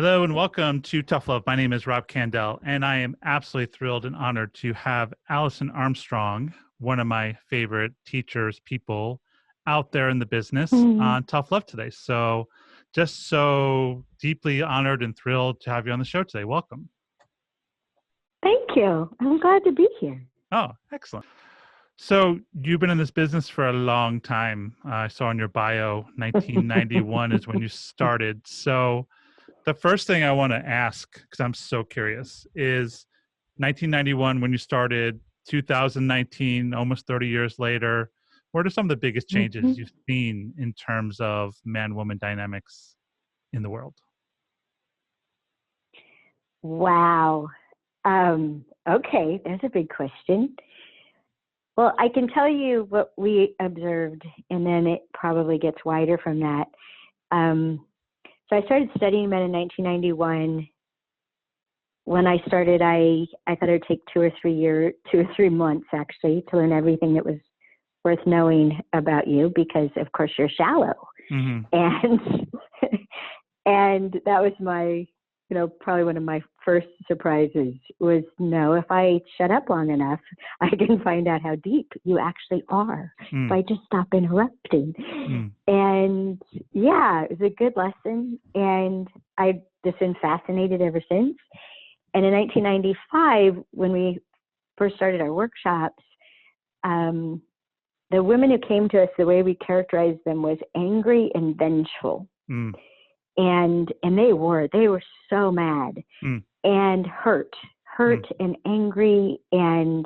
Hello and welcome to Tough Love. My name is Rob Candell, and I am absolutely thrilled and honored to have Allison Armstrong, one of my favorite teachers, people out there in the business, on Tough Love today. So just so deeply honored and thrilled to have you on the show today. Welcome. Thank you. I'm glad to be here. Oh, excellent. So you've been in this business for a long time. I saw in your bio, 1991 is when you started. So the first thing I want to ask, because I'm so curious, is 1991 when you started, 2019, almost 30 years later, what are some of the biggest changes you've seen in terms of man-woman dynamics in the world? Wow. Okay, there's a big question. Well, I can tell you what we observed, and then it probably gets wider from that. So I started studying men in 1991. When I started, I thought it would take 2 or 3 months actually to learn everything that was worth knowing about you, because of course you're shallow. And and that was my, probably one of my first surprises was, no, if I shut up long enough, I can find out how deep you actually are if I just stop interrupting. And yeah, it was a good lesson. And I've just been fascinated ever since. And in 1995, when we first started our workshops, the women who came to us, the way we characterized them was angry and vengeful. And they were so mad and hurt and angry and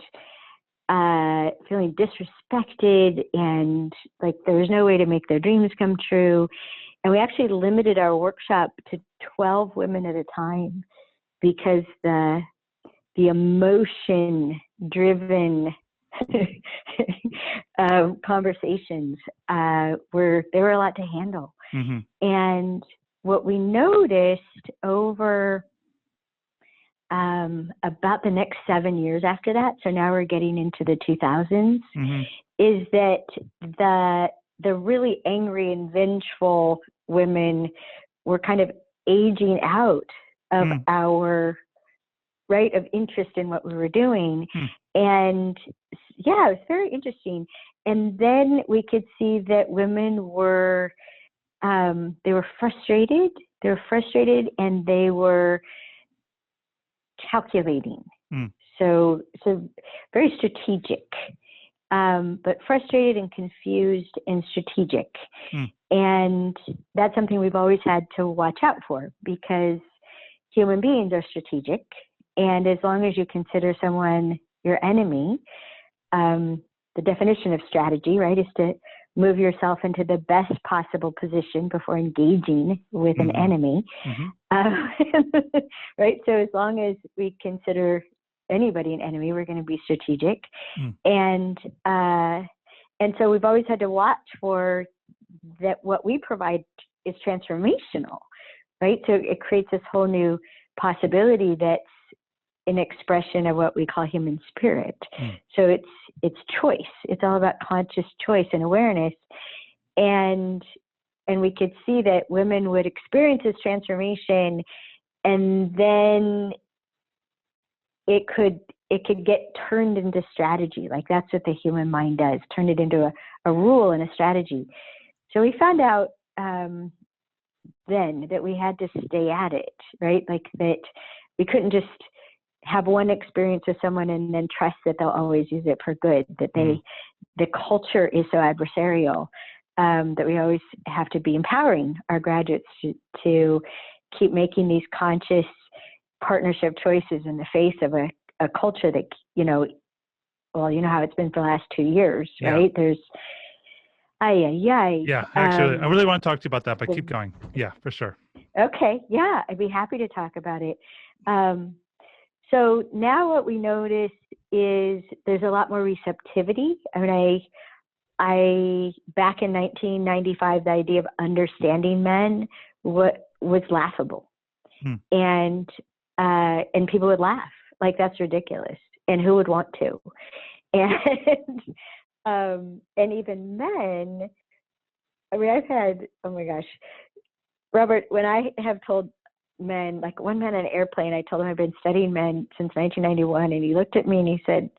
feeling disrespected, and like there was no way to make their dreams come true. And we actually limited our workshop to 12 women at a time because the emotion driven conversations were a lot to handle. And what we noticed over about the next 7 years after that, so now we're getting into the 2000s, is that the really angry and vengeful women were kind of aging out of our rate of interest in what we were doing. And yeah, it was very interesting. And then we could see that women were they were frustrated. And they were calculating. So very strategic, but frustrated and confused and strategic. And that's something we've always had to watch out for, because human beings are strategic. And as long as you consider someone your enemy, the definition of strategy, right, is to move yourself into the best possible position before engaging with an enemy. Right? So as long as we consider anybody an enemy, we're going to be strategic. And so we've always had to watch for that. What we provide is transformational, right? So it creates this whole new possibility that's an expression of what we call human spirit. So it's choice. It's all about conscious choice and awareness. And we could see that women would experience this transformation, and then it could get turned into strategy. Like that's what the human mind does, turn it into a rule and a strategy. So we found out then that we had to stay at it, right? Like that we couldn't just have one experience with someone and then trust that they'll always use it for good, that the culture is so adversarial, that we always have to be empowering our graduates to keep making these conscious partnership choices in the face of a culture that, well, you know how it's been for the last 2 years, right? There's, yeah, actually, I really want to talk to you about that, but keep going. Yeah, for sure. Okay. Yeah, I'd be happy to talk about it. So now what we notice is there's a lot more receptivity. I mean, I back in 1995, the idea of understanding men was laughable, and people would laugh like that's ridiculous, and who would want to? And even men. I mean, I've had, oh my gosh, Robert, when I have told men, like one man on an airplane, I told him I've been studying men since 1991, and he looked at me and he said,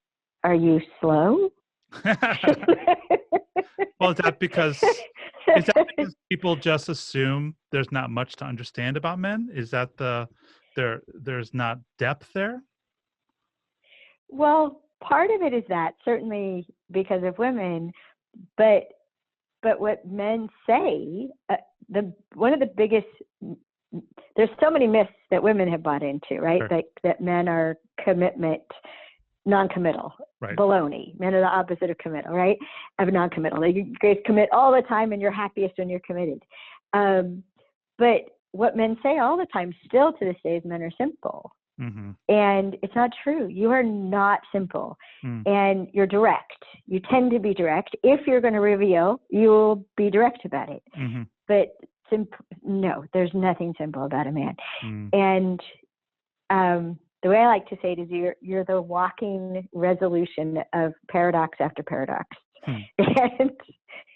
"Are you slow?" Well, is that because people just assume there's not much to understand about men? Is that there's not depth there? Well, part of it is that, certainly because of women, but what men say, one of the biggest, there's so many myths that women have bought into, right? Sure. That men are non-committal, Right. Baloney. Men are the opposite of committal, right? Of non-committal. You guys commit all the time, and you're happiest when you're committed. But what men say all the time, still to this day, is men are simple. Mm-hmm. And it's not true. You are not simple. And you're direct. You tend to be direct. If you're going to reveal, you'll be direct about it. Mm-hmm. But no, there's nothing simple about a man. And the way I like to say it is you're the walking resolution of paradox after paradox. And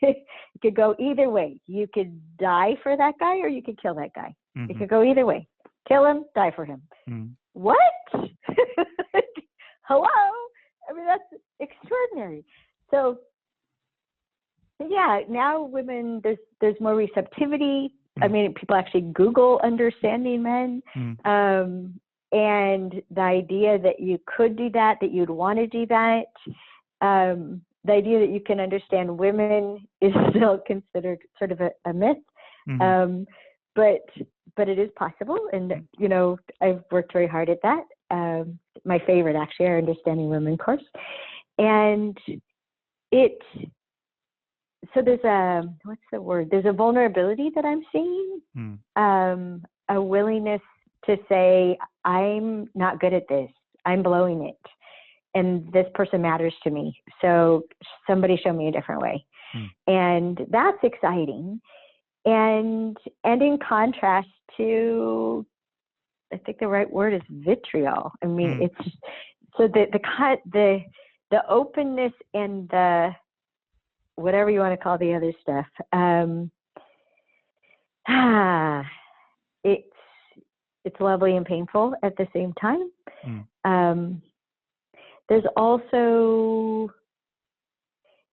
it could go either way. You could die for that guy, or you could kill that guy. It could go either way. Kill him, die for him. What? Hello? I mean, that's extraordinary. So, yeah, now women, there's more receptivity. I mean, people actually Google understanding men. And the idea that you could do that you'd want to do that, the idea that you can understand women is still considered sort of a myth. But it is possible. And, you know, I've worked very hard at that. My favorite, actually, our Understanding Women course. And so there's what's the word? There's a vulnerability that I'm seeing, a willingness to say, I'm not good at this. I'm blowing it. And this person matters to me. So somebody show me a different way. And that's exciting. And in contrast to, I think the right word is vitriol. I mean, it's just, so the openness and the, whatever you want to call the other stuff, it's lovely and painful at the same time. There's also,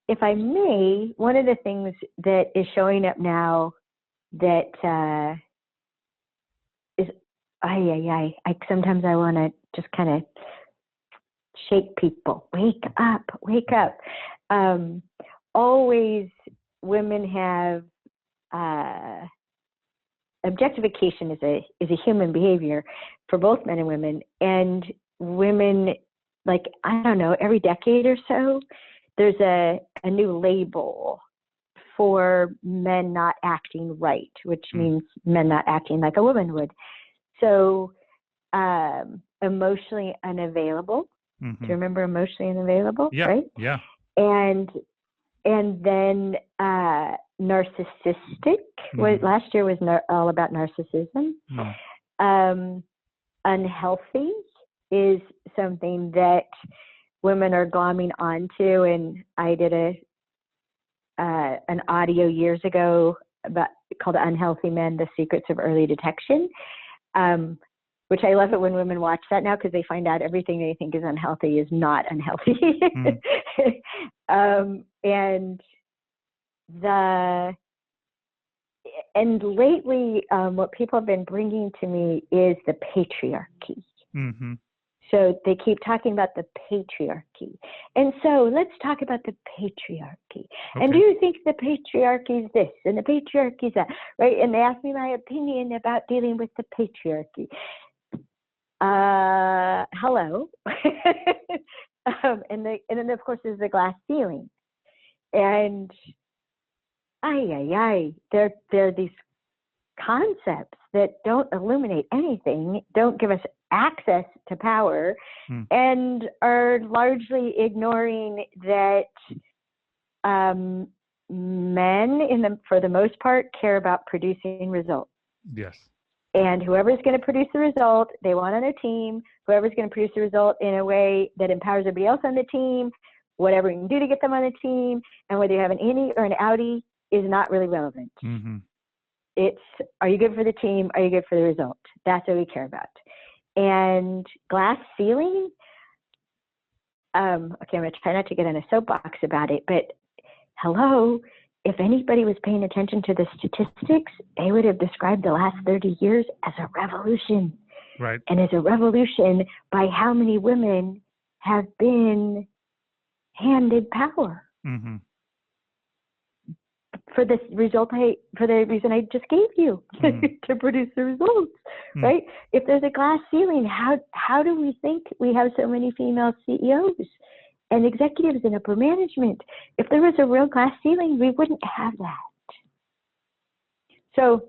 if I may, one of the things that is showing up now that is, sometimes I want to just kind of shake people. Wake up, wake up. Always women have, objectification is a human behavior for both men and women. And women, like, I don't know, every decade or so, there's a new label for men not acting right, which means men not acting like a woman would. So emotionally unavailable. Do you remember emotionally unavailable? Yeah. Right? Yeah. And then narcissistic. Last year was all about narcissism. Unhealthy is something that women are glomming onto, and I did an audio years ago called "Unhealthy Men: The Secrets of Early Detection," which I love it when women watch that now, because they find out everything they think is unhealthy is not unhealthy. And lately, what people have been bringing to me is the patriarchy. So they keep talking about the patriarchy. And so let's talk about the patriarchy. Okay. And do you think the patriarchy is this and the patriarchy is that, right? And they ask me my opinion about dealing with the patriarchy. Hello. And then, of course, there's the glass ceiling. And there are these concepts that don't illuminate anything, don't give us access to power, and are largely ignoring that men, for the most part, care about producing results. Yes. And whoever's going to produce the result, they want on a team. Whoever's going to produce the result in a way that empowers everybody else on the team, whatever you can do to get them on the team, and whether you have an innie or an outie is not really relevant. it's, are you good for the team? Are you good for the result? That's what we care about. And glass ceiling, okay, I'm going to try not to get on a soapbox about it, but hello, if anybody was paying attention to the statistics, they would have described the last 30 years as a revolution. Right. And as a revolution by how many women have been handed power. Mm-hmm. For the reason I just gave you, to produce the results, right? If there's a glass ceiling, how do we think we have so many female CEOs and executives in upper management? If there was a real glass ceiling, we wouldn't have that. So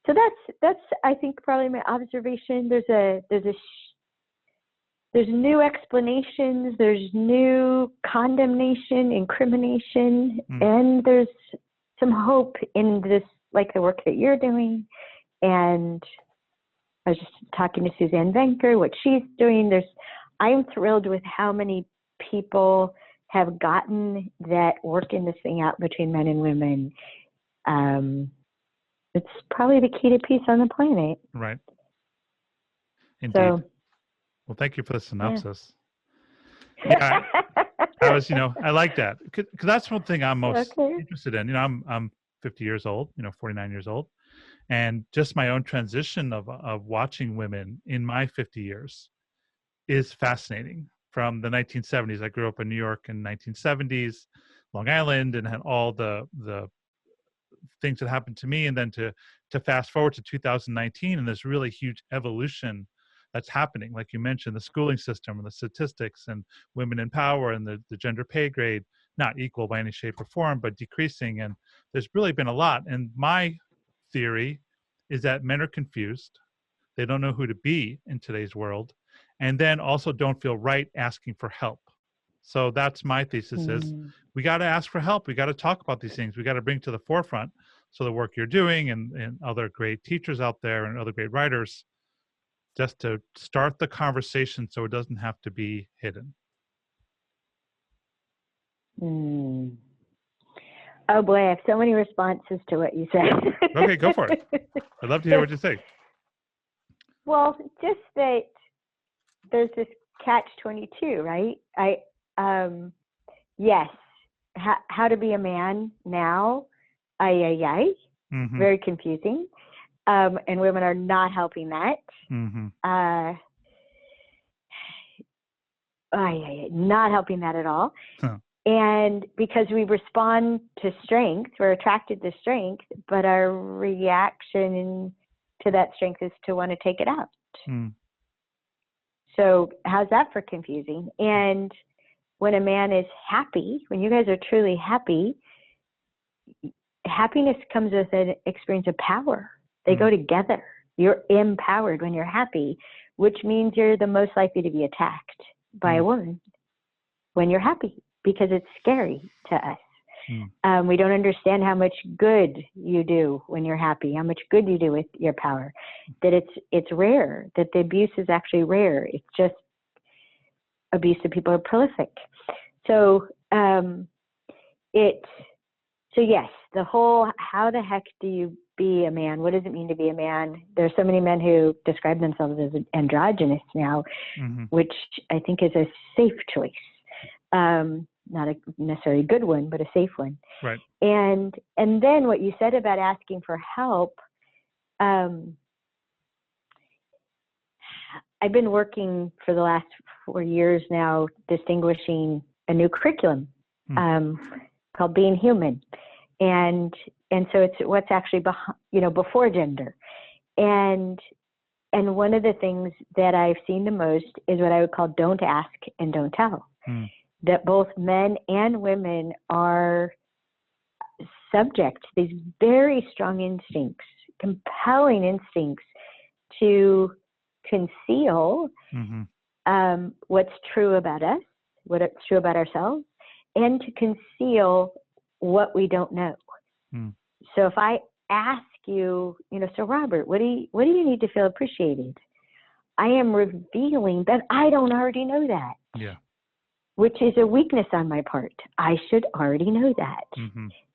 that's I think probably my observation. There's new explanations, there's new condemnation, incrimination, and there's some hope in this, like the work that you're doing. And I was just talking to Suzanne Venker, what she's doing. I'm thrilled with how many people have gotten that working this thing out between men and women. It's probably the key to peace on the planet. Right. Indeed. So, well, thank you for the synopsis. Yeah, I was, I like that because that's one thing I'm most interested in. I'm 50 years old, 49 years old, and just my own transition of watching women in my 50 years is fascinating. From the 1970s, I grew up in New York in 1970s, Long Island, and had all the things that happened to me, and then to fast forward to 2019, and this really huge evolution that's happening, like you mentioned, the schooling system and the statistics and women in power and the gender pay grade, not equal by any shape or form, but decreasing. And there's really been a lot. And my theory is that men are confused. They don't know who to be in today's world. And then also don't feel right asking for help. So that's my thesis is we got to ask for help. We got to talk about these things. We got to bring to the forefront. So the work you're doing and other great teachers out there and other great writers, just to start the conversation so it doesn't have to be hidden. Oh boy, I have so many responses to what you said. Okay, go for it. I'd love to hear what you think. Well, just that there's this catch-22, right? Yes, how to be a man now, very confusing. And women are not helping that. Not helping that at all. And because we respond to strength, we're attracted to strength, but our reaction to that strength is to want to take it out. So how's that for confusing? And when a man is happy, when you guys are truly happy, happiness comes with an experience of power. They go together. You're empowered when you're happy, which means you're the most likely to be attacked by a woman when you're happy, because it's scary to us. We don't understand how much good you do when you're happy, how much good you do with your power, that it's rare, that the abuse is actually rare. It's just abusive people are prolific. So, so yes, the whole, how the heck do you be a man? What does it mean to be a man? There's so many men who describe themselves as androgynous now, which I think is a safe choice. Not a necessarily good one, but a safe one. Right. And then what you said about asking for help, I've been working for the last 4 years now, distinguishing a new curriculum called Being Human. And so it's what's actually before gender. And one of the things that I've seen the most is what I would call don't ask and don't tell. That both men and women are subject to these very strong instincts, compelling instincts to conceal what's true about us, what's true about ourselves, and to conceal what we don't know. So if I ask you, so Robert, what do you need to feel appreciated? I am revealing that I don't already know that. Yeah. Which is a weakness on my part. I should already know that.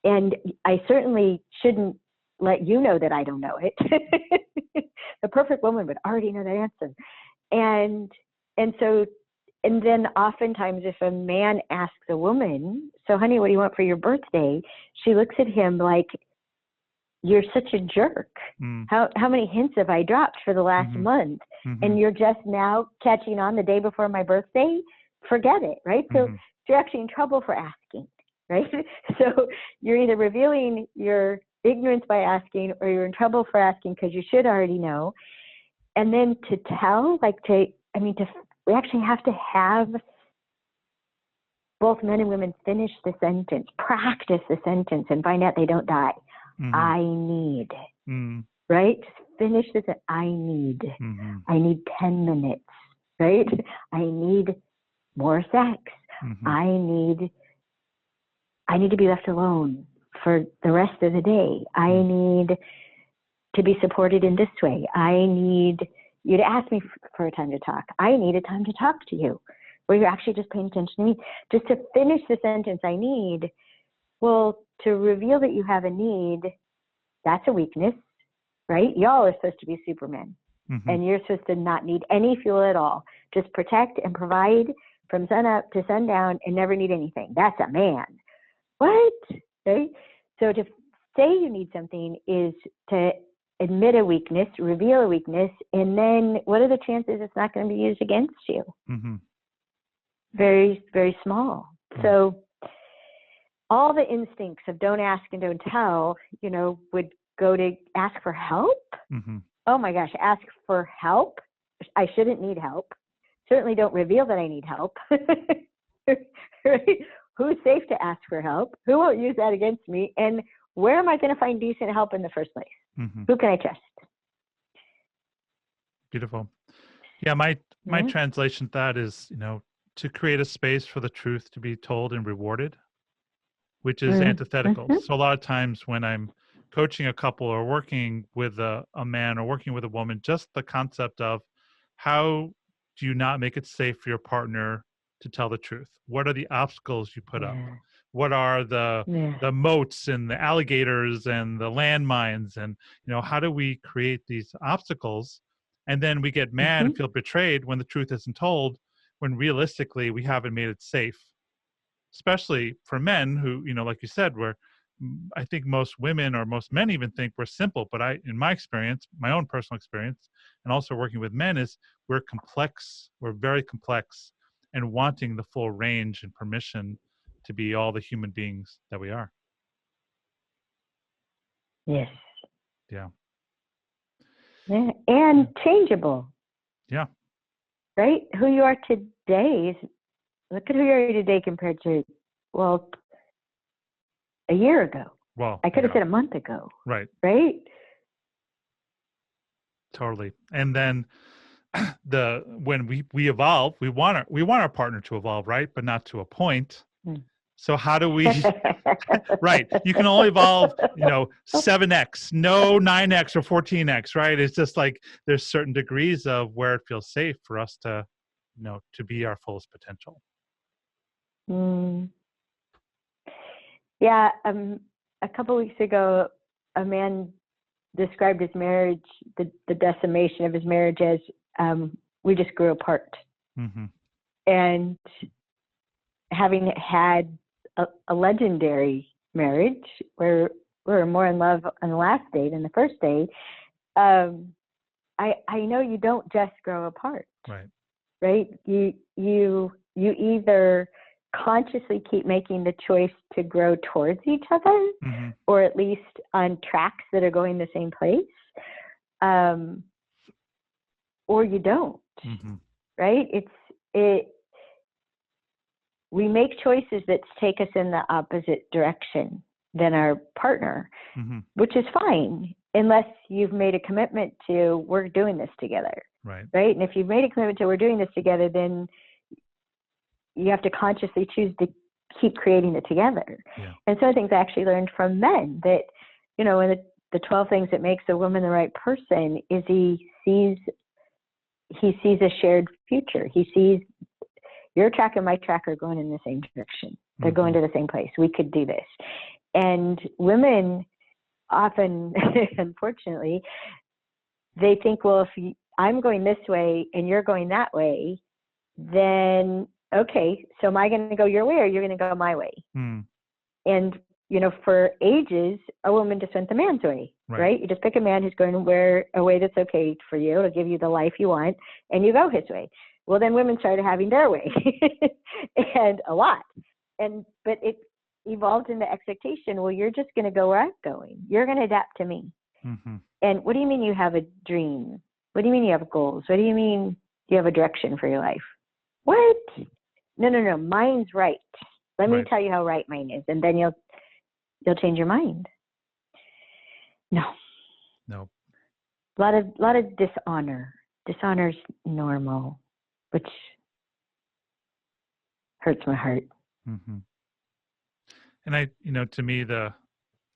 And I certainly shouldn't let you know that I don't know it. The perfect woman would already know the answer. And then oftentimes if a man asks a woman, so honey, what do you want for your birthday? She looks at him like, you're such a jerk. How many hints have I dropped for the last month? And you're just now catching on the day before my birthday? Forget it, right? So you're actually in trouble for asking, right? So you're either revealing your ignorance by asking, or you're in trouble for asking because you should already know. And then to tell, we actually have to have both men and women finish the sentence, practice the sentence, and find out they don't die. I need, right? Just finish this. I need 10 minutes, right? I need more sex. I need to be left alone for the rest of the day. I need to be supported in this way. I need you to ask me for a time to talk. I need a time to talk to you, where you're actually just paying attention to me. Just to finish the sentence, I need. Well, to reveal that you have a need, that's a weakness, right? Y'all are supposed to be supermen, and you're supposed to not need any fuel at all. Just protect and provide from sun up to sundown and never need anything. That's a man. What? Right? So to say you need something is to admit a weakness, reveal a weakness, and then what are the chances it's not going to be used against you? Very, very small. So all the instincts of don't ask and don't tell, would go to ask for help. Oh my gosh, ask for help. I shouldn't need help. Certainly don't reveal that I need help. Right? Who's safe to ask for help? Who won't use that against me? And where am I going to find decent help in the first place? Who can I trust? Beautiful. Yeah, my translation to that is, to create a space for the truth to be told and rewarded, which is antithetical. So a lot of times when I'm coaching a couple or working with a man or working with a woman, just the concept of how do you not make it safe for your partner to tell the truth? What are the obstacles you put up? What are the moats and the alligators and the landmines? And, how do we create these obstacles? And then we get mad and feel betrayed when the truth isn't told, when realistically we haven't made it safe. Especially for men who, like you said, I think most women or most men even think we're simple. But in my experience, my own personal experience, and also working with men, is we're complex. We're very complex, and wanting the full range and permission to be all the human beings that we are. Yes. Yeah. Yeah. And changeable. Yeah. Right? Who you are today is, look at who you are today compared to, a year ago. Well, I could have said a month ago. Right. Right? Totally. And then when we evolve, we want our partner to evolve, right? But not to a point. So how do we, right? You can only evolve, 7x, no 9x or 14x, right? It's just like there's certain degrees of where it feels safe for us to, to be our fullest potential. Yeah. A couple weeks ago, a man described his marriage, the decimation of his marriage, as we just grew apart. And having had a legendary marriage where we were more in love on the last date than the first date, I know you don't just grow apart. Right? You either consciously keep making the choice to grow towards each other, or at least on tracks that are going the same place, or you don't. Right? We make choices that take us in the opposite direction than our partner, which is fine, unless you've made a commitment to, we're doing this together. Right? And if you've made a commitment to, we're doing this together, then you have to consciously choose to keep creating it together. And some of the things I actually learned from men that, in the 12 things that makes a woman the right person is he sees a shared future. He sees your track and my track are going in the same direction. They're going to the same place. We could do this. And women often, unfortunately, they think, well, if I'm going this way and you're going that way, then okay, so am I going to go your way or you're going to go my way? And, for ages, a woman just went the man's way, right? You just pick a man who's going to wear a way that's okay for you. It'll give you the life you want, and you go his way. Well, then women started having their way, and a lot. But it evolved into expectation. Well, you're just going to go where I'm going. You're going to adapt to me. And what do you mean you have a dream? What do you mean you have goals? What do you mean you have a direction for your life? What? No. Mine's right. Let me tell you how right mine is, and then you'll change your mind. No. A lot of dishonor. Dishonor's normal, which hurts my heart. And to me,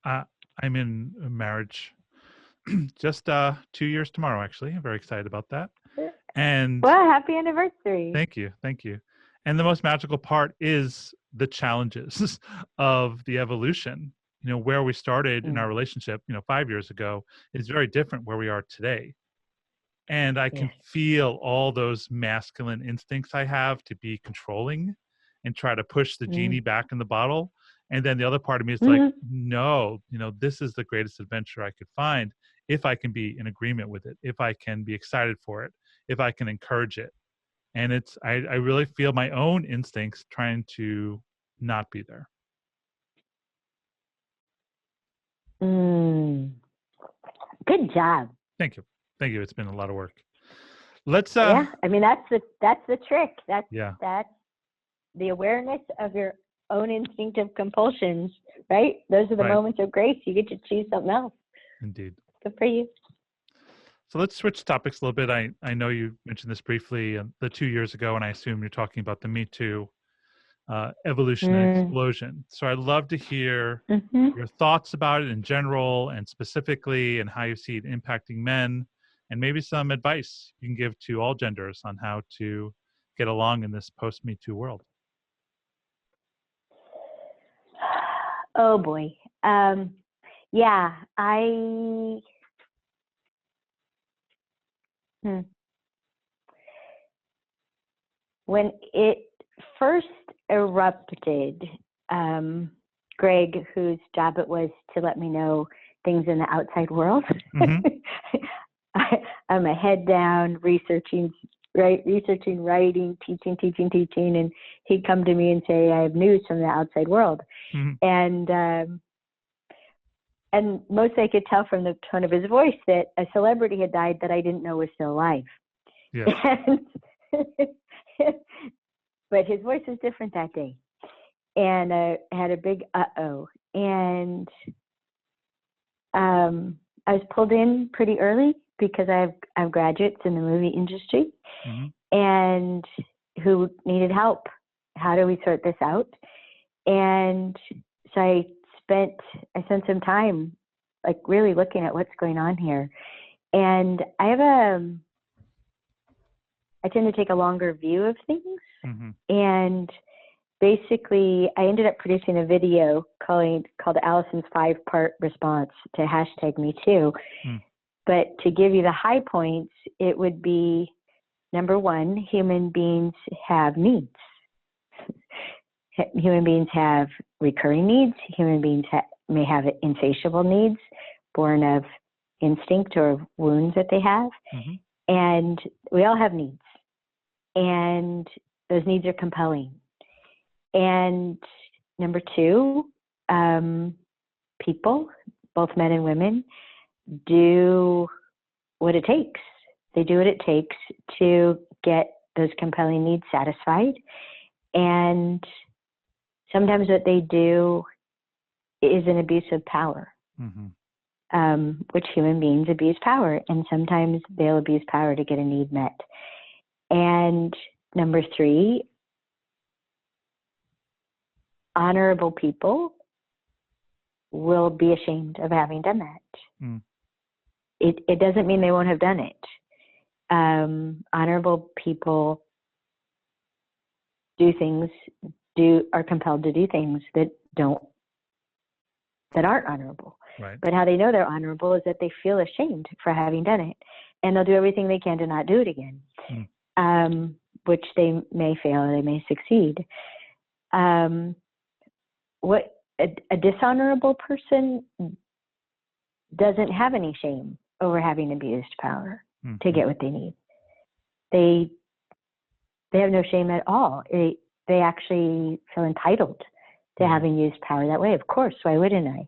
I'm in a marriage just 2 years tomorrow, actually. I'm very excited about that. And well, happy anniversary. Thank you. And the most magical part is the challenges of the evolution. Where we started in our relationship, 5 years ago is very different where we are today. And I can feel all those masculine instincts I have to be controlling and try to push the genie back in the bottle. And then the other part of me is like, no, this is the greatest adventure I could find if I can be in agreement with it, if I can be excited for it, if I can encourage it. And I really feel my own instincts trying to not be there. Good job. Thank you. It's been a lot of work. Let's I mean, that's the trick. That's yeah. That's the awareness of your own instinctive compulsions, right? Those are the moments of grace. You get to choose something else. Indeed. Good for you. So let's switch topics a little bit. I know you mentioned this briefly the 2 years ago, and I assume you're talking about the Me Too evolution and explosion. So I'd love to hear your thoughts about it in general and specifically, and how you see it impacting men, and maybe some advice you can give to all genders on how to get along in this post-Me Too world. Oh boy. When it first erupted, Greg, whose job it was to let me know things in the outside world, I'm a head down researching, writing, teaching, and he'd come to me and say, I have news from the outside world. And most I could tell from the tone of his voice that a celebrity had died that I didn't know was still alive. Yes. But his voice was different that day. And I had a big uh-oh. And I was pulled in pretty early because I have graduates in the movie industry and who needed help. How do we sort this out? And so I spent some time like really looking at what's going on here. And I tend to take a longer view of things. And basically I ended up producing a video called Allison's 5-part response to #MeToo. But to give you the high points, it would be, number one, human beings have needs. Human beings have recurring needs. Human beings may have insatiable needs born of instinct or wounds that they have. And we all have needs. And those needs are compelling. And number two, people, both men and women, do what it takes. They do what it takes to get those compelling needs satisfied. And sometimes what they do is an abuse of power, which human beings abuse power. And sometimes they'll abuse power to get a need met. And number three, honorable people will be ashamed of having done that. It doesn't mean they won't have done it. Honorable people are compelled to do things that aren't honorable. Right. But how they know they're honorable is that they feel ashamed for having done it. And they'll do everything they can to not do it again, which they may fail or they may succeed. What a dishonorable person doesn't have any shame over having abused power to get what they need. They have no shame at all. They actually feel entitled to having used power that way. Of course, why wouldn't I?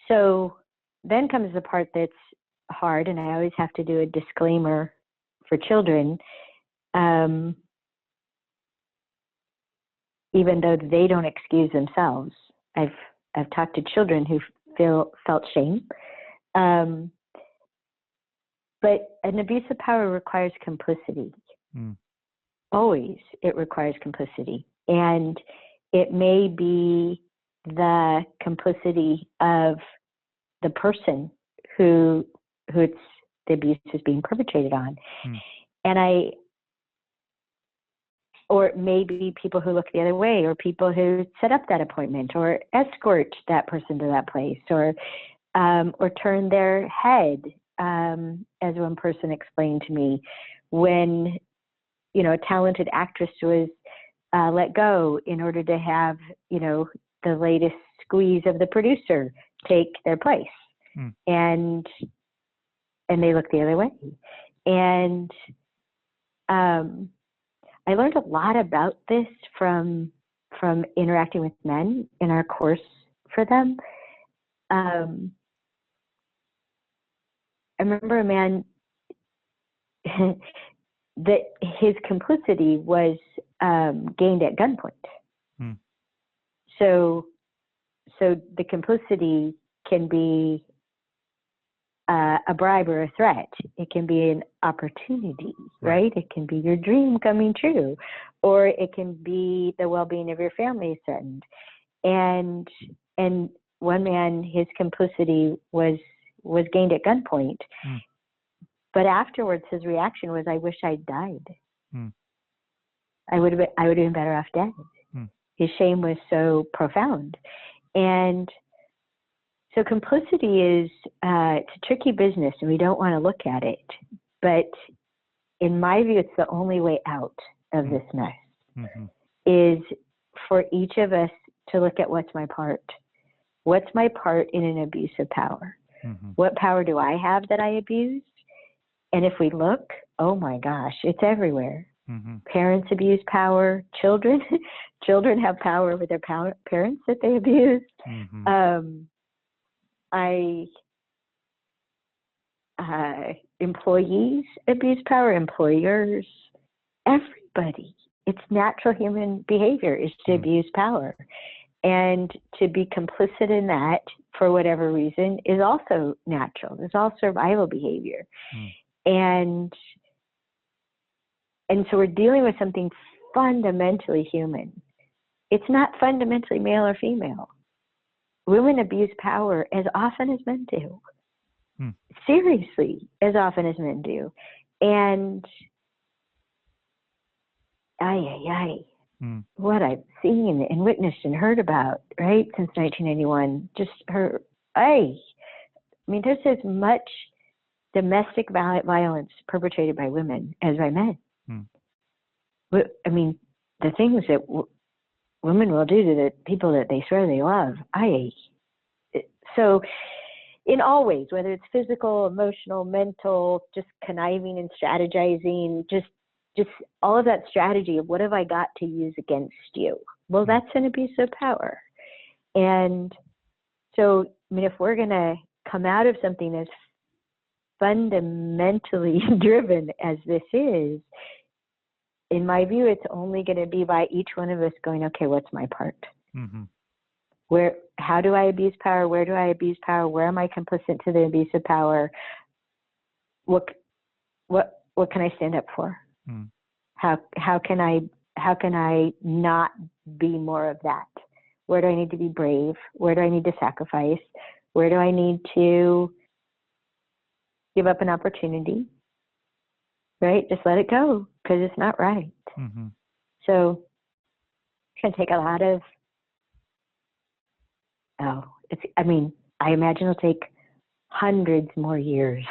So then comes the part that's hard, and I always have to do a disclaimer for children, even though they don't excuse themselves. I've talked to children who felt shame. But an abuse of power requires complicity. Always, it requires complicity. And it may be the complicity of the person who it's the abuse is being perpetrated on. Or it may be people who look the other way, or people who set up that appointment, or escort that person to that place, or turn their head, as one person explained to me, when a talented actress was let go in order to have the latest squeeze of the producer take their place, and they look the other way. And I learned a lot about this from interacting with men in our course for them. I remember a man that his complicity was gained at gunpoint. So the complicity can be a bribe or a threat. It can be an opportunity, right? It can be your dream coming true, or it can be the well-being of your family threatened. And one man, his complicity was gained at gunpoint, but afterwards his reaction was, "I wish I'd died. I would have been better off dead." His shame was so profound. And so complicity is it's a tricky business, and we don't want to look at it. But in my view, it's the only way out of this mess, is for each of us to look at what's my part. What's my part in an abuse of power? What power do I have that I abuse? And if we look, oh my gosh, it's everywhere. Parents abuse power. Children have power over their parents that they abuse. Employees abuse power, employers, everybody. It's natural human behavior is to abuse power. And to be complicit in that for whatever reason is also natural. It's all survival behavior. And so we're dealing with something fundamentally human. It's not fundamentally male or female. Women abuse power as often as men do. Seriously, as often as men do. And what I've seen and witnessed and heard about, right, since 1991, just I mean, there's as much domestic violence perpetrated by women as by men. I mean, the things that women will do to the people that they swear they love, so in all ways, whether it's physical, emotional, mental, just conniving and strategizing, just all of that strategy of what have I got to use against you? Well, that's an abuse of power. And so, I mean, if we're going to come out of something as fundamentally driven as this is, in my view, it's only going to be by each one of us going, okay, what's my part? How do I abuse power? Where do I abuse power? Where am I complicit to the abuse of power? What can I stand up for? How can I not be more of that? Where do I need to be brave? Where do I need to sacrifice? Where do I need to give up an opportunity? Right? Just let it go, because it's not right. So it's going to take a lot of Oh, I imagine it'll take hundreds more years.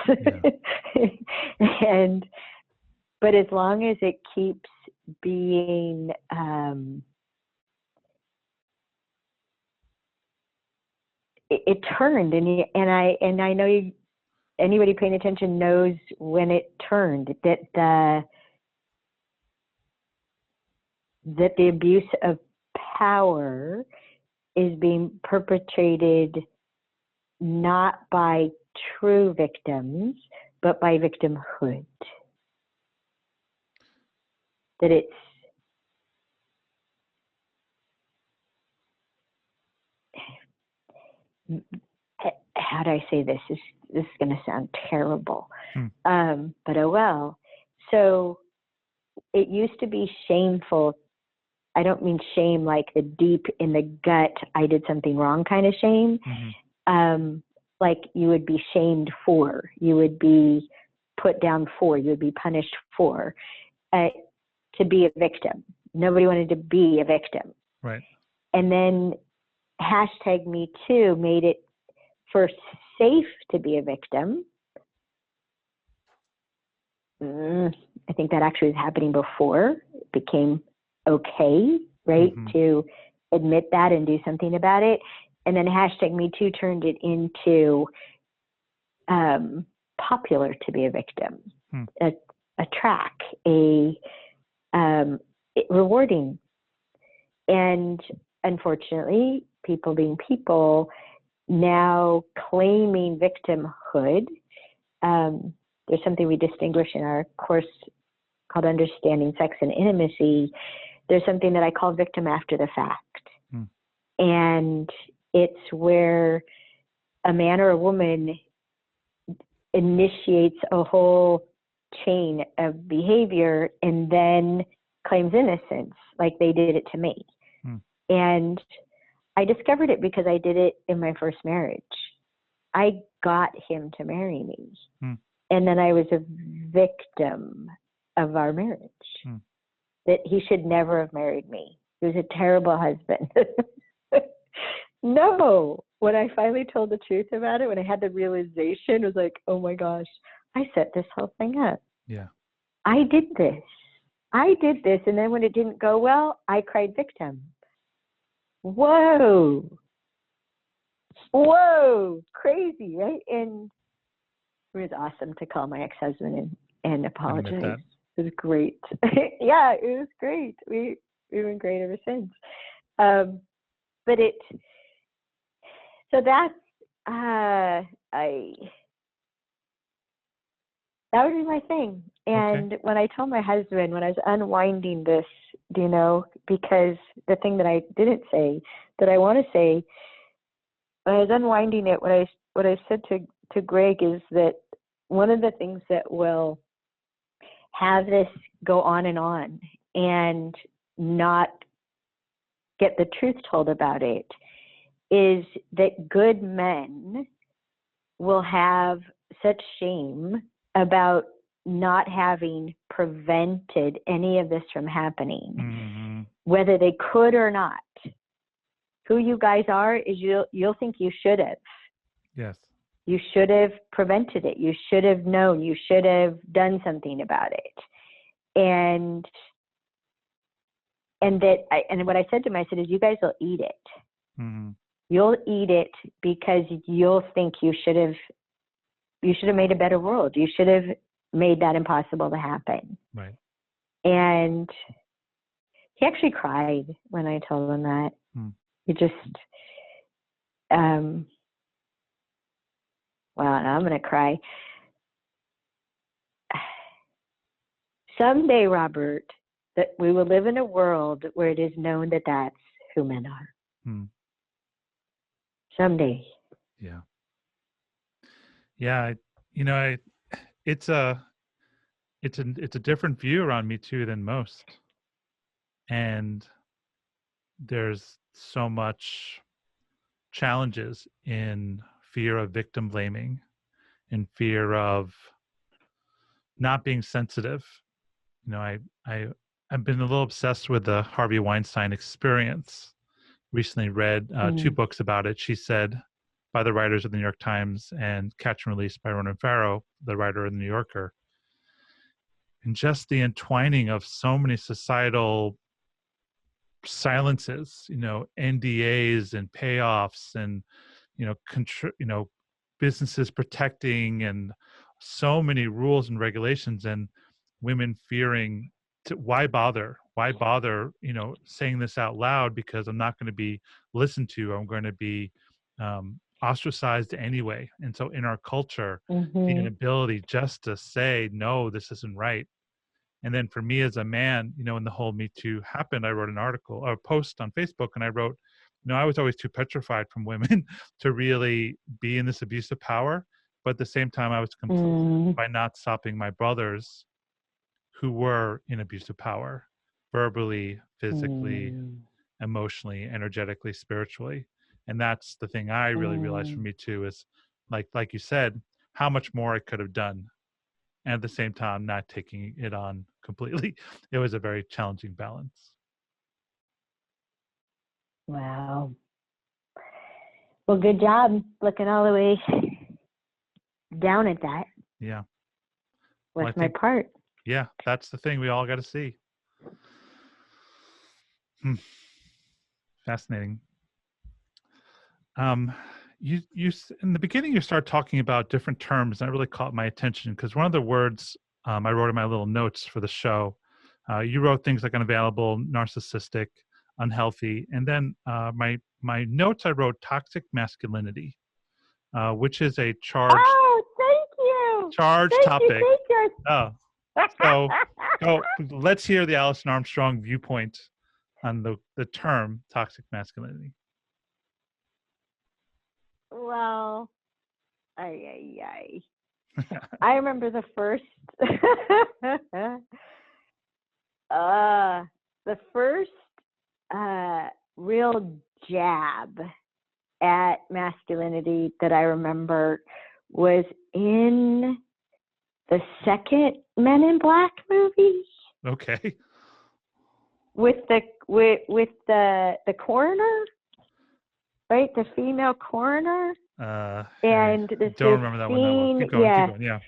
Yeah. But as long as it keeps being, it turned, and I know anybody paying attention knows when it turned, that the abuse of power is being perpetrated not by true victims, but by victimhood. That it's how do I say this? This is going to sound terrible, but oh well. So it used to be shameful. I don't mean shame like the deep in the gut, I did something wrong kind of shame. Like you would be shamed for, you would be put down for, you would be punished for, to be a victim. Nobody wanted to be a victim. Right. And then #MeToo made it first safe to be a victim. I think that actually was happening before it became okay, right, to admit that and do something about it. And then #MeToo turned it into popular to be a victim, a track, rewarding. And unfortunately, people being people, now claiming victimhood. There's something we distinguish in our course called Understanding Sex and Intimacy. There's something that I call victim after the fact. And it's where a man or a woman initiates a whole chain of behavior and then claims innocence, like they did it to me. And I discovered it because I did it in my first marriage. I got him to marry me. And then I was a victim of our marriage. That he should never have married me. He was a terrible husband. No. When I finally told the truth about it, when I had the realization, it was like, oh my gosh, I set this whole thing up. Yeah. I did this. And then when it didn't go well, I cried victim. Whoa, crazy, right? And it was awesome to call my ex-husband and apologize. It was great. Yeah, it was great. We've been great ever since. But so that's, that would be my thing. And when I told my husband, when I was unwinding this, because the thing that I didn't say that I want to say, when I was unwinding it, what I said to Greg is that one of the things that will have this go on and not get the truth told about it is that good men will have such shame about not having prevented any of this from happening, whether they could or not. Who you guys are is you'll think you should have. Yes. You should have prevented it. You should have known. You should have done something about it. And what I said to him, I said, is you guys will eat it. You'll eat it because you'll think you should have made a better world. You should have made that impossible to happen. Right. And he actually cried when I told him that. He just, well, I'm going to cry. Someday, Robert, that we will live in a world where it is known that that's who men are. Someday. Yeah. Yeah. It's a different view around Me Too than most. And there's so much challenges in fear of victim blaming, in fear of not being sensitive. I've been a little obsessed with the Harvey Weinstein experience recently read two books about it. She said, by the writers of the New York Times, and Catch and Release by Ronan Farrow, the writer of the New Yorker. And just the entwining of so many societal silences, NDAs and payoffs, and businesses protecting, and so many rules and regulations, and women fearing why bother, saying this out loud, because I'm not going to be listened to. I'm going to be ostracized anyway. And so in our culture, the inability just to say, no, this isn't right. And then for me as a man, when the whole Me Too happened, I wrote an article or a post on Facebook, and I wrote, I was always too petrified from women to really be in this abuse of power. But at the same time, I was complicit by not stopping my brothers who were in abuse of power, verbally, physically, emotionally, energetically, spiritually. And that's the thing I really realized for Me Too is, like you said, how much more I could have done. And at the same time, not taking it on completely. It was a very challenging balance. Wow. Well, good job looking all the way down at that. Yeah. What's my part? Yeah, that's the thing we all got to see. Fascinating. You in the beginning, you start talking about different terms, and that really caught my attention, because one of the words I wrote in my little notes for the show, you wrote things like unavailable, narcissistic, unhealthy, and then my notes, I wrote toxic masculinity, which is a charged. Oh, thank you. Charged thank topic. You, thank you. Oh, so let's hear the Alison Armstrong viewpoint on the term toxic masculinity. Well, I remember the first real jab at masculinity that I remember was in the second Men in Black movie. Okay. With the coroner, right? The female coroner. And this don't remember that one. Keep going. Yeah.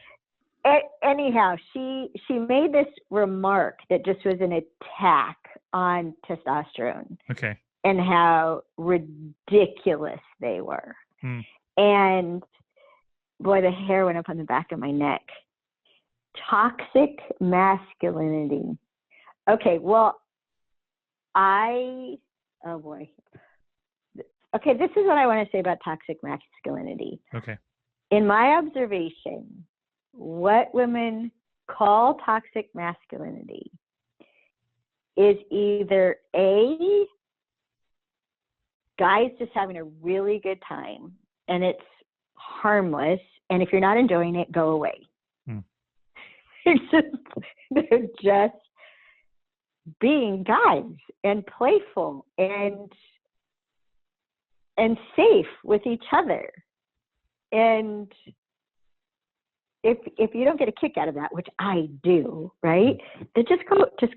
Anyhow, she made this remark that just was an attack on testosterone. Okay. And how ridiculous they were. And boy, the hair went up on the back of my neck. Toxic masculinity. Okay, well, oh boy. Okay, this is what I want to say about toxic masculinity. Okay. In my observation, what women call toxic masculinity is either A, guys just having a really good time and it's harmless, and if you're not enjoying it, go away. They're just being guys and playful and safe with each other. And if you don't get a kick out of that, which I do, right? Then just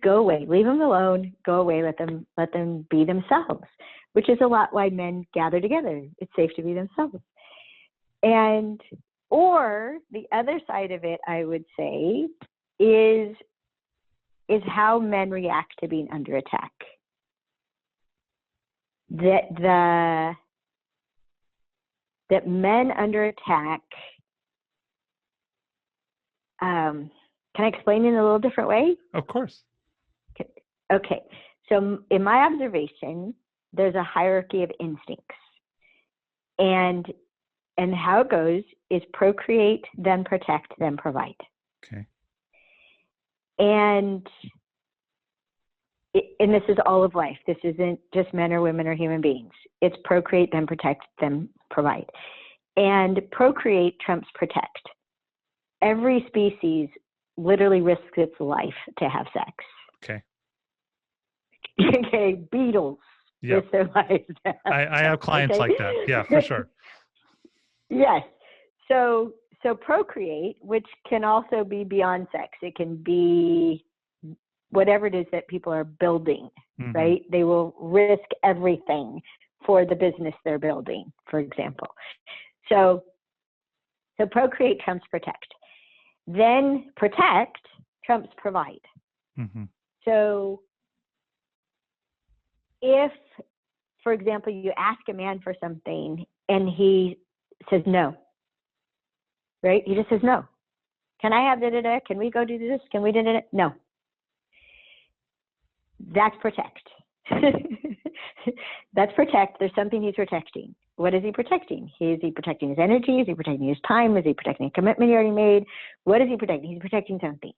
go away. Leave them alone. Go away. Let them be themselves, which is a lot why men gather together. It's safe to be themselves. And or the other side of it, I would say, is how men react to being under attack. That men under attack. Can I explain it in a little different way? Of course. Okay. So in my observation, there's a hierarchy of instincts. And how it goes is procreate, then protect, then provide. Okay. And this is all of life. This isn't just men or women or human beings. It's procreate, then protect, then provide. And procreate trumps protect. Every species literally risks its life to have sex. Okay. Okay, beetles risk their lives to have I have clients like that. Yeah, for sure. Yes. So procreate, which can also be beyond sex. It can be whatever it is that people are building, Mm-hmm. right? They will risk everything for the business they're building, for example. So procreate trumps protect. Then protect trumps provide. Mm-hmm. So if, for example, you ask a man for something and he says no, right? He just says no. Can I have da-da-da? Can we go do this? Can we da-da-da? No. That's protect. That's protect. There's something he's protecting. What is he protecting? Is he protecting his energy? Is he protecting his time? Is he protecting a commitment he already made? What is he protecting? He's protecting something.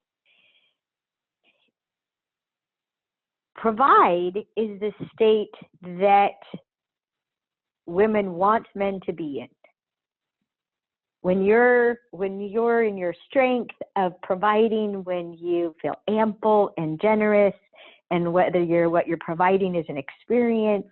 Provide is the state that women want men to be in. When you're in your strength of providing, when you feel ample and generous, and whether what you're providing is an experience,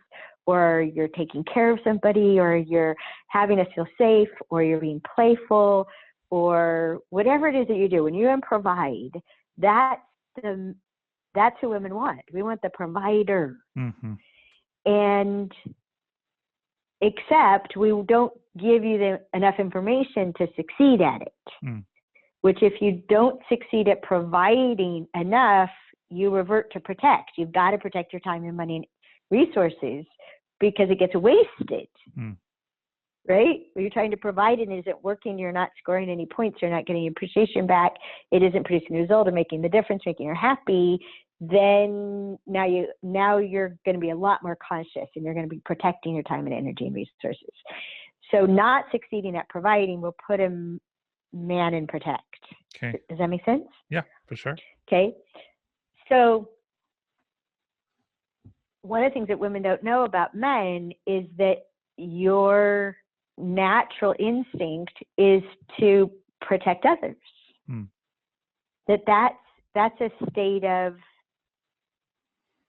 or you're taking care of somebody, or you're having us feel safe, or you're being playful, or whatever it is that you do, when you provide, that's who women want. We want the provider. Mm-hmm. And except we don't give you enough information to succeed at it. Mm. Which if you don't succeed at providing enough, you revert to protect. You've got to protect your time and money and resources because it gets wasted. Mm. Right? When you're trying to provide and it isn't working, you're not scoring any points, you're not getting your appreciation back, it isn't producing a result or making the difference, making you happy, then now you're going to be a lot more conscious and you're going to be protecting your time and energy and resources. So not succeeding at providing will put a man in protect. Okay. Does that make sense? Yeah, for sure. Okay. So one of the things that women don't know about men is that your natural instinct is to protect others. Mm. That's a state of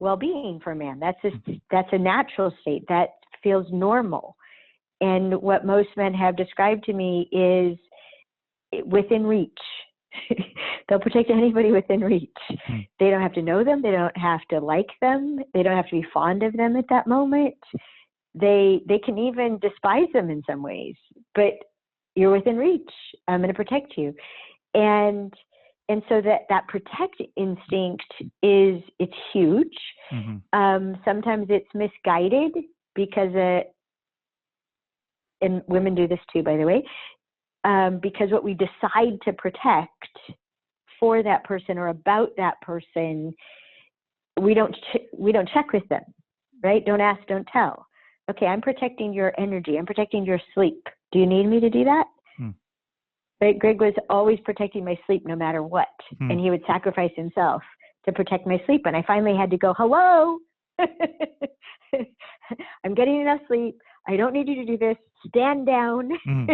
well-being for a man. That's a natural state that feels normal. And what most men have described to me is within reach. They'll protect anybody within reach. Mm. They don't have to know them. They don't have to like them. They don't have to be fond of them at that moment. They can even despise them in some ways, but you're within reach. I'm going to protect you. And so that protect instinct it's huge. Mm-hmm. Sometimes it's misguided because and women do this too, by the way, because what we decide to protect for that person or about that person, we don't check with them, right? Don't ask, don't tell. Okay, I'm protecting your energy. I'm protecting your sleep. Do you need me to do that? Hmm. Right? Greg was always protecting my sleep no matter what. Hmm. And he would sacrifice himself to protect my sleep. And I finally had to go, hello, I'm getting enough sleep. I don't need you to do this. Stand down. Hmm.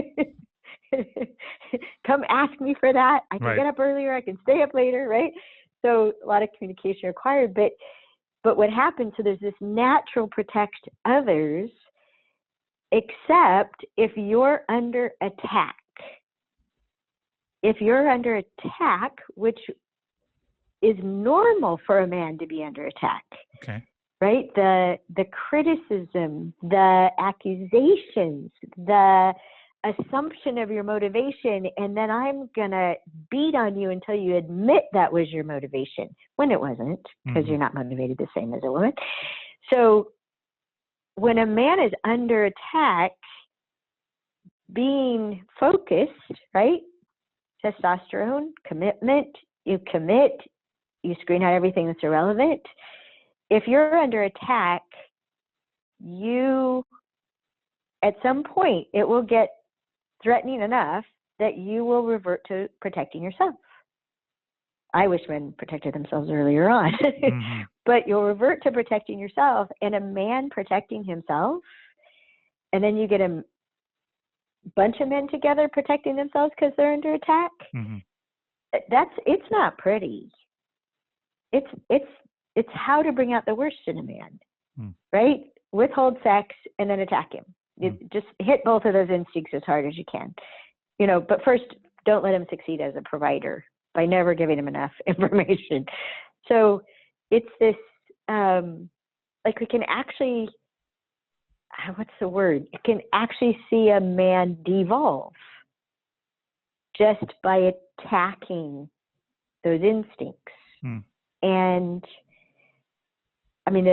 Come ask me for that. I can get up earlier. I can stay up later, right? So a lot of communication required. But what happens, so there's this natural protect others, except if you're under attack. If you're under attack, which is normal for a man to be under attack. Okay. Right? The criticism, the accusations, the assumption of your motivation, and then I'm going to beat on you until you admit that was your motivation, when it wasn't, because mm-hmm. you're not motivated the same as a woman. So when a man is under attack, being focused, right? Testosterone, commitment, you commit, you screen out everything that's irrelevant. If you're under attack, at some point, it will get threatening enough that you will revert to protecting yourself. I wish men protected themselves earlier on, mm-hmm. but you'll revert to protecting yourself, and a man protecting himself, and then you get a bunch of men together protecting themselves because they're under attack. Mm-hmm. It's not pretty. It's how to bring out the worst in a man, right? Withhold sex and then attack him. Just hit both of those instincts as hard as you can, but first don't let him succeed as a provider by never giving him enough information. So it's this, like we can actually, what's the word? You can actually see a man devolve just by attacking those instincts. And I mean,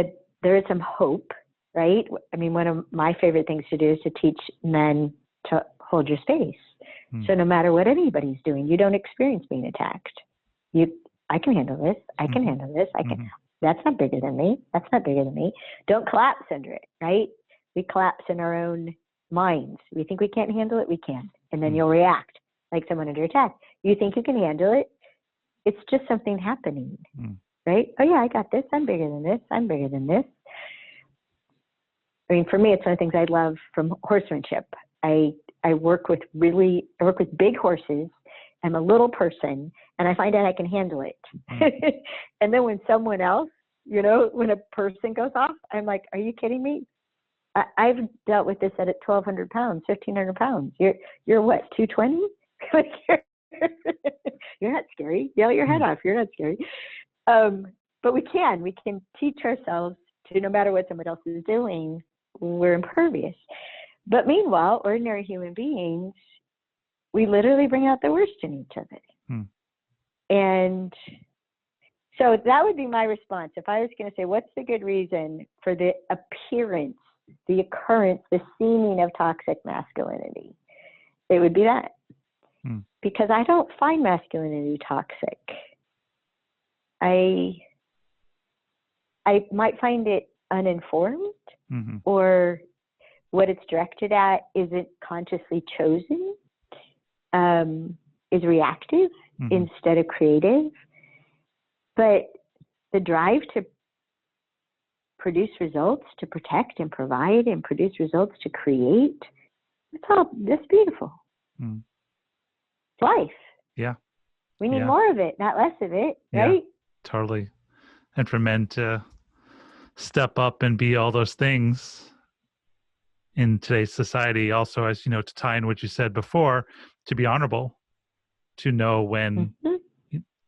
there is some hope, right? I mean, one of my favorite things to do is to teach men to hold your space. So no matter what anybody's doing, you don't experience being attacked. I can handle this. I can handle this. I can. That's not bigger than me. That's not bigger than me. Don't collapse under it, right? We collapse in our own minds. We think we can't handle it. We can. And then you'll react like someone under attack. You think you can handle it. It's just something happening, right? Oh yeah, I got this. I'm bigger than this. I'm bigger than this. I mean, for me, it's one of the things I love from horsemanship. I work with big horses. I'm a little person, and I find out I can handle it. And then when someone else, when a person goes off, I'm like, are you kidding me? I've dealt with this at 1,200 pounds, 1,500 pounds. You're what, 220? You're not scary. Yell your head off. You're not scary. But we can teach ourselves to, no matter what someone else is doing, we're impervious. But meanwhile, ordinary human beings, we literally bring out the worst in each other. And so that would be my response. If I was going to say, what's the good reason for the appearance, the occurrence, the seeming of toxic masculinity? It would be that. Because I don't find masculinity toxic. I might find it uninformed, or what it's directed at isn't consciously chosen, is reactive instead of creative. But the drive to produce results, to protect and provide and produce results, to create, that's beautiful. It's life. Yeah. We need more of it, not less of it, right? Yeah, totally. And for men to step up and be all those things in today's society, also, as to tie in what you said before, to be honorable, to know when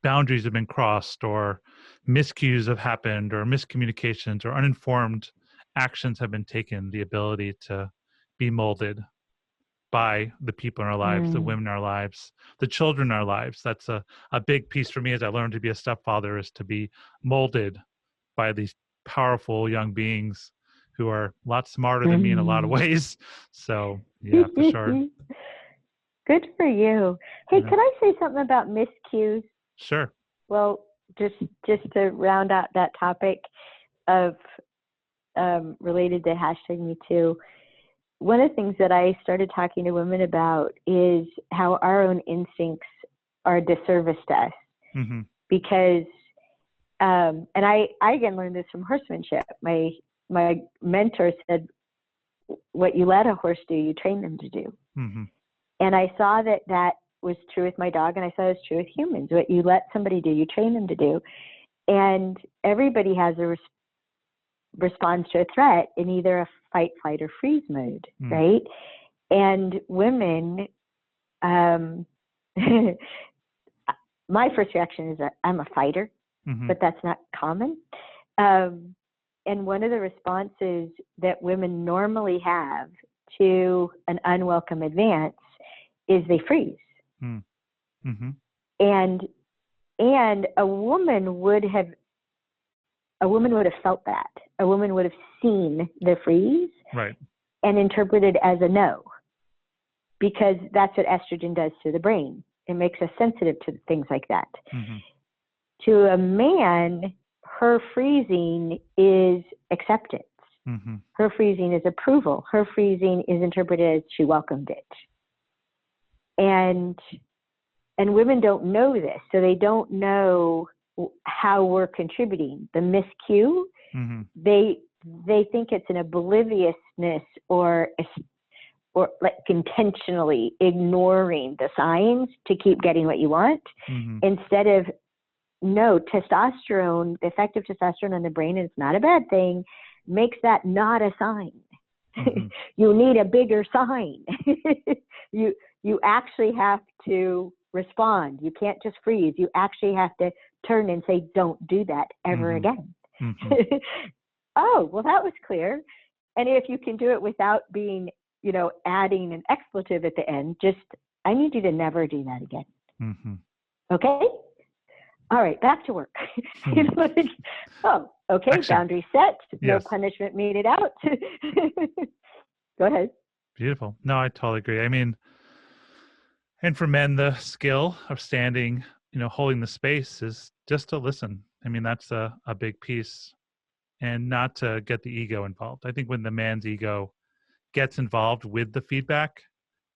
boundaries have been crossed, or miscues have happened, or miscommunications, or uninformed actions have been taken, the ability to be molded by the people in our lives, the women in our lives, the children in our lives. That's a big piece for me as I learned to be a stepfather, is to be molded by these powerful young beings who are a lot smarter than me in a lot of ways. So yeah, for sure. Good for you. Hey, could I say something about miscues? Sure. Well, just to round out that topic of related to #MeToo, one of the things that I started talking to women about is how our own instincts are a disservice to us. Because, and I again learned this from horsemanship. My mentor said, what you let a horse do, you train them to do. And I saw that was true with my dog, and I saw it was true with humans. What you let somebody do, you train them to do. And everybody has a response to a threat in either a fight, flight, or freeze mode, right? And women, my first reaction is that I'm a fighter, but that's not common. And one of the responses that women normally have to an unwelcome advance is they freeze. And a woman would have felt that. A woman would have seen the freeze, right, and interpreted as a no, because that's what estrogen does to the brain. It makes us sensitive to things like that. To a man, her freezing is acceptance. Her freezing is approval. Her freezing is interpreted as she welcomed it. And women don't know this, so they don't know how we're contributing. The miscue, they think it's an obliviousness or like intentionally ignoring the signs to keep getting what you want, instead of, no, testosterone, the effect of testosterone on the brain, and it's not a bad thing, makes that not a sign. You need a bigger sign. You actually have to respond. You can't just freeze. You actually have to turn and say, don't do that ever again. Oh, well, that was clear. And if you can do it without being, adding an expletive at the end, just, I need you to never do that again. Okay? All right, back to work. Oh, okay, Action. Boundary set, no Yes. punishment meted out. Go ahead. Beautiful. No, I totally agree. I mean, and for men, the skill of standing, holding the space is just to listen. I mean, that's a big piece, and not to get the ego involved. I think when the man's ego gets involved with the feedback,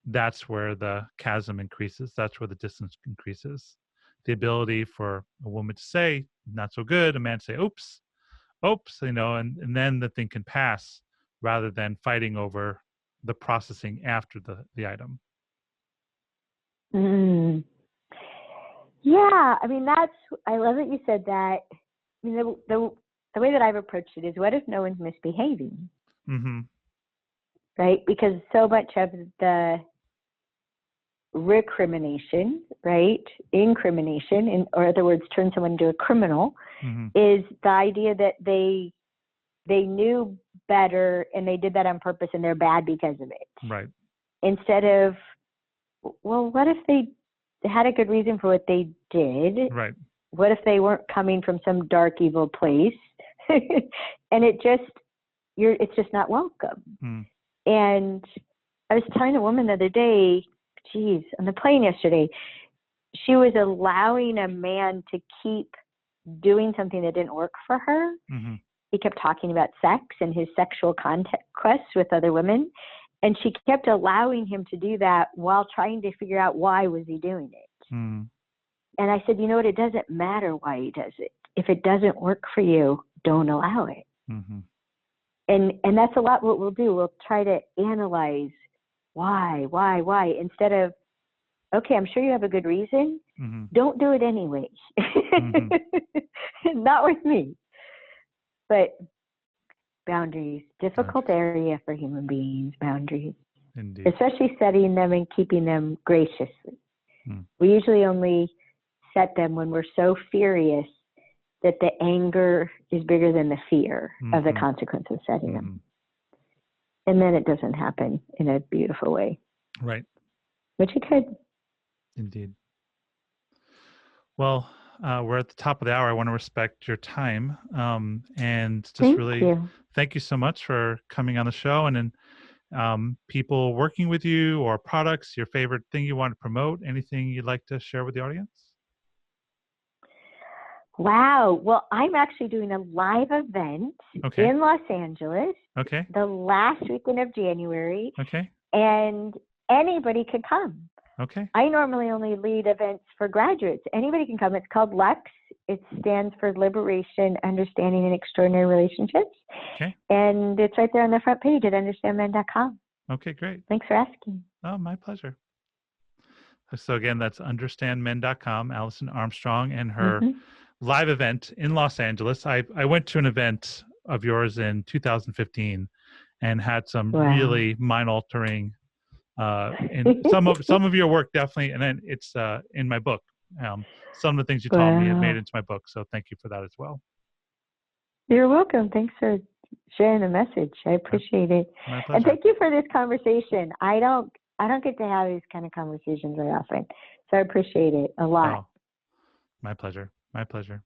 that's where the chasm increases. That's where the distance increases. The ability for a woman to say, not so good, a man to say, oops, and then the thing can pass rather than fighting over the processing after the item. Yeah, I mean, I love that you said that. I mean, the way that I've approached it is, what if no one's misbehaving? Right? Because so much of the recrimination, right, incrimination, or other words, turn someone into a criminal, is the idea that they knew better and they did that on purpose and they're bad because of it. Right. Instead of, well, what if they had a good reason for what they did? Right. What if they weren't coming from some dark, evil place? And it's just not welcome. And I was telling a woman the other day, on the plane yesterday, she was allowing a man to keep doing something that didn't work for her. He kept talking about sex and his sexual conquests with other women. And she kept allowing him to do that while trying to figure out why was he doing it. And I said, you know what? It doesn't matter why he does it. If it doesn't work for you, don't allow it. And that's a lot what we'll do. We'll try to analyze why, instead of, okay, I'm sure you have a good reason. Don't do it anyway. Not with me. But boundaries, difficult area for human beings, boundaries. Indeed. Especially setting them and keeping them graciously. We usually only set them when we're so furious that the anger is bigger than the fear of the consequence of setting them. And then it doesn't happen in a beautiful way. Right. Which it could. Indeed. Well, we're at the top of the hour. I want to respect your time. And just thank you so much for coming on the show. And then people working with you or products, your favorite thing you want to promote, anything you'd like to share with the audience? Wow. Well, I'm actually doing a live event in Los Angeles. The last weekend of January. And anybody could come. I normally only lead events for graduates. Anybody can come. It's called LUX. It stands for Liberation, Understanding, and Extraordinary Relationships. And it's right there on the front page at understandmen.com. Okay, great. Thanks for asking. Oh, my pleasure. So again, that's understandmen.com, Alison Armstrong, and her live event in Los Angeles. I went to an event of yours in 2015 and had some really mind-altering and some of your work definitely, and then it's in my book. Some of the things you taught me have made it into my book, so thank you for that as well. You're welcome. Thanks for sharing the message. I appreciate it. My pleasure. And thank you for this conversation. I don't get to have these kind of conversations very often, so I appreciate it a lot. Oh, my pleasure. My pleasure.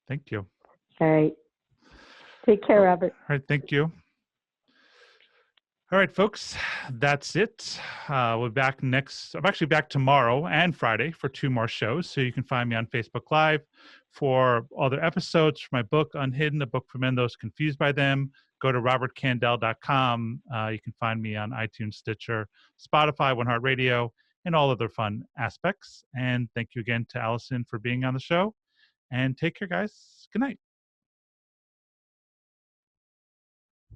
Thank you. All right. Take care, Robert. All right. Thank you. All right, folks, that's it. We're back I'm actually back tomorrow and Friday for 2 more shows. So you can find me on Facebook Live for other episodes for my book, Unhidden, a book for men, those confused by them. Go to robertkandel.com. You can find me on iTunes, Stitcher, Spotify, One Heart Radio, and all other fun aspects. And thank you again to Allison for being on the show. And take care, guys. Good night.